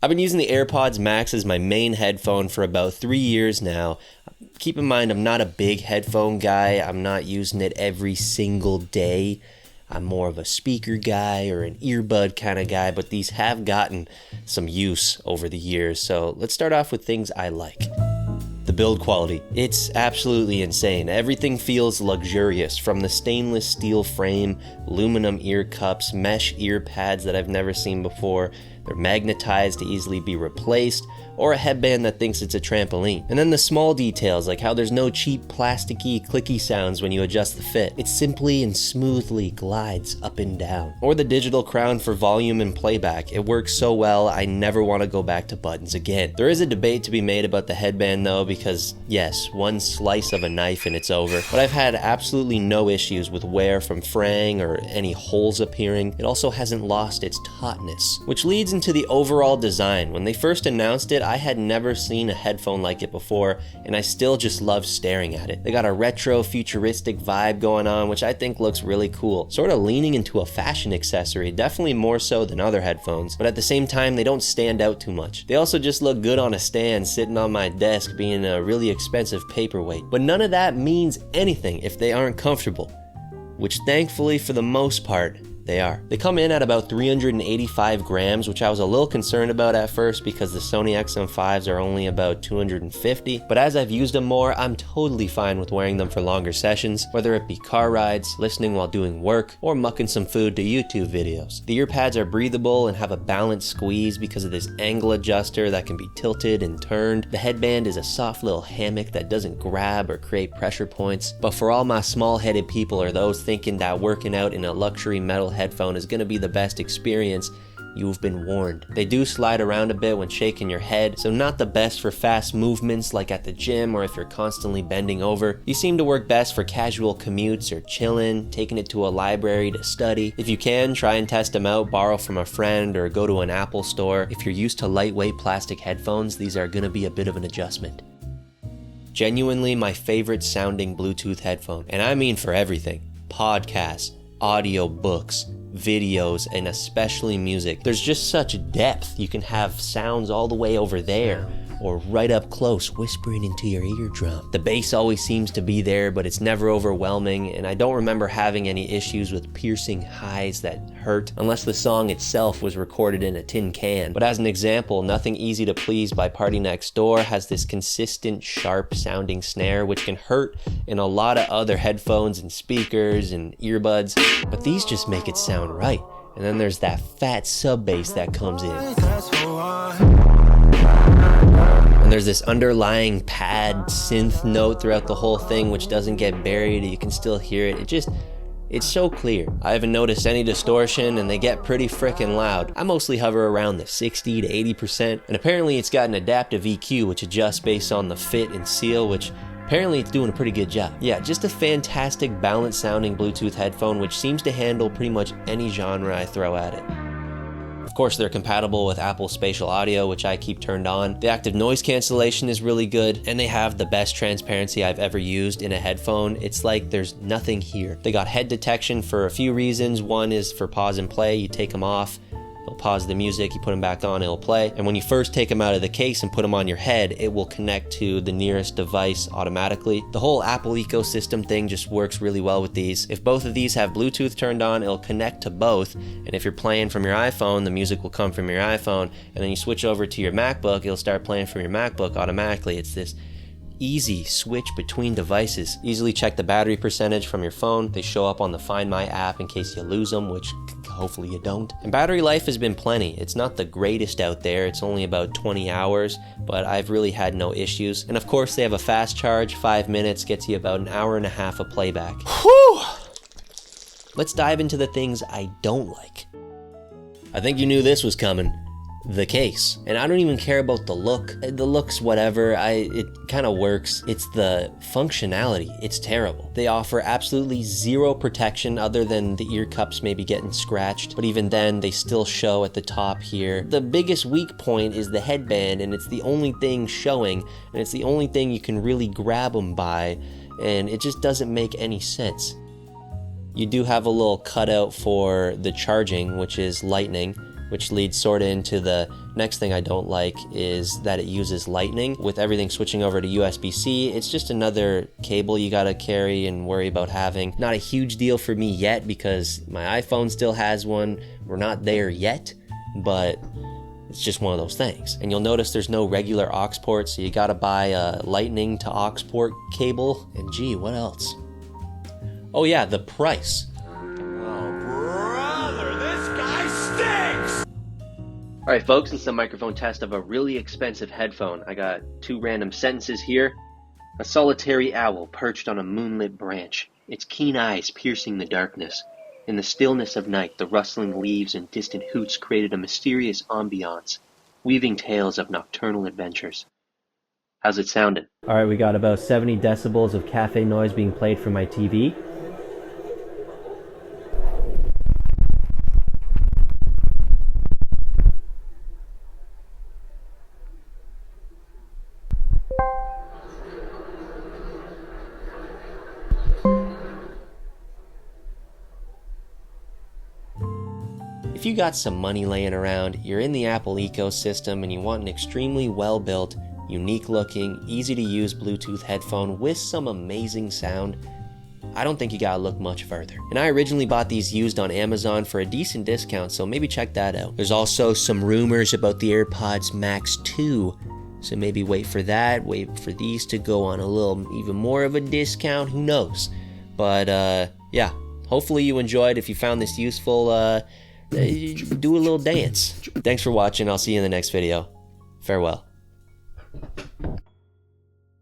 I've been using the AirPods Max as my main headphone for about 3 years now. Keep in mind, I'm not a big headphone guy. I'm not using it every single day. I'm more of a speaker guy or an earbud kind of guy, but these have gotten some use over the years. So let's start off with things I like. The build quality. It's absolutely insane. Everything feels luxurious, from the stainless steel frame, aluminum ear cups, mesh ear pads that I've never seen before. They're magnetized to easily be replaced, or a headband that thinks it's a trampoline. And then the small details, like how there's no cheap plasticky clicky sounds when you adjust the fit. It simply and smoothly glides up and down. Or the digital crown for volume and playback. It works so well, I never want to go back to buttons again. There is a debate to be made about the headband though, because yes, one slice of a knife and it's over. But I've had absolutely no issues with wear from fraying or any holes appearing. It also hasn't lost its tautness, which leads into the overall design. When they first announced it, I had never seen a headphone like it before, and I still just love staring at it. They got a retro futuristic vibe going on, which I think looks really cool. Sort of leaning into a fashion accessory, definitely more so than other headphones, but at the same time, they don't stand out too much. They also just look good on a stand sitting on my desk being a really expensive paperweight. But none of that means anything if they aren't comfortable, which thankfully for the most part, they are. They come in at about 385 grams, which I was a little concerned about at first because the Sony XM5s are only about 250, but as I've used them more, I'm totally fine with wearing them for longer sessions, whether it be car rides, listening while doing work, or mucking some food to YouTube videos. The ear pads are breathable and have a balanced squeeze because of this angle adjuster that can be tilted and turned. The headband is a soft little hammock that doesn't grab or create pressure points, but for all my small-headed people or those thinking that working out in a luxury metal headphone is going to be the best experience, you've been warned. They do slide around a bit when shaking your head, so not the best for fast movements like at the gym or if you're constantly bending over. These seem to work best for casual commutes or chilling, taking it to a library to study. If you can, try and test them out, borrow from a friend, or go to an Apple store. If you're used to lightweight plastic headphones, these are going to be a bit of an adjustment. Genuinely my favorite sounding Bluetooth headphone, and I mean for everything. Podcasts, audio books, videos, and especially music. There's just such depth. You can have sounds all the way over there or right up close whispering into your eardrum. The bass always seems to be there, but it's never overwhelming, and I don't remember having any issues with piercing highs that hurt, unless the song itself was recorded in a tin can. But as an example, Nothing Easy to Please by Party Next Door has this consistent, sharp sounding snare, which can hurt in a lot of other headphones and speakers and earbuds, but these just make it sound right. And then there's that fat sub bass that comes in. And there's this underlying pad synth note throughout the whole thing, which doesn't get buried. You can still hear it. It's so clear. I haven't noticed any distortion, and they get pretty frickin' loud. I mostly hover around the 60 to 80%, and apparently it's got an adaptive EQ, which adjusts based on the fit and seal, which apparently it's doing a pretty good job. Yeah, just a fantastic balanced sounding Bluetooth headphone, which seems to handle pretty much any genre I throw at it. Of course, they're compatible with Apple Spatial Audio, which I keep turned on. The active noise cancellation is really good, and they have the best transparency I've ever used in a headphone. It's like there's nothing here. They got head detection for a few reasons. One is for pause and play. You take them off, it'll pause the music, you put them back on, it'll play. And when you first take them out of the case and put them on your head, it will connect to the nearest device automatically. The whole Apple ecosystem thing just works really well with these. If both of these have Bluetooth turned on, it'll connect to both. And if you're playing from your iPhone, the music will come from your iPhone. And then you switch over to your MacBook, it'll start playing from your MacBook automatically. It's this easy switch between devices. Easily check the battery percentage from your phone. They show up on the Find My app in case you lose them, which hopefully you don't. And battery life has been plenty. It's not the greatest out there. It's only about 20 hours, but I've really had no issues. And of course, they have a fast charge. 5 minutes gets you about an hour and a half of playback. Whew! Let's dive into the things I don't like. I think you knew this was coming. The case. And I don't even care about the look. The look's whatever, it kind of works. It's the functionality. It's terrible. They offer absolutely zero protection other than the ear cups maybe getting scratched, but even then they still show at the top here. The biggest weak point is the headband, and it's the only thing showing, and it's the only thing you can really grab them by, and it just doesn't make any sense. You do have a little cutout for the charging, which is lightning, which leads sort of into the next thing I don't like, is that it uses lightning. With everything switching over to USB-C, it's just another cable you gotta carry and worry about having. Not a huge deal for me yet because my iPhone still has one. We're not there yet, but it's just one of those things. And you'll notice there's no regular aux port, so you gotta buy a lightning to aux port cable. And gee, what else? Oh yeah, the price. Alright folks, it's a microphone test of a really expensive headphone. I got 2 random sentences here. A solitary owl perched on a moonlit branch, its keen eyes piercing the darkness. In the stillness of night, the rustling leaves and distant hoots created a mysterious ambiance, weaving tales of nocturnal adventures. How's it sounding? Alright, we got about 70 decibels of cafe noise being played from my TV. If you got some money laying around, you're in the Apple ecosystem, and you want an extremely well-built, unique-looking, easy-to-use Bluetooth headphone with some amazing sound, I don't think you gotta look much further. And I originally bought these used on Amazon for a decent discount, so maybe check that out. There's also some rumors about the AirPods Max 2, so maybe wait for that, wait for these to go on a little, even more of a discount, who knows. But yeah, hopefully you enjoyed. If you found this useful, do a little dance. Thanks for watching. I'll see you in the next video. Farewell.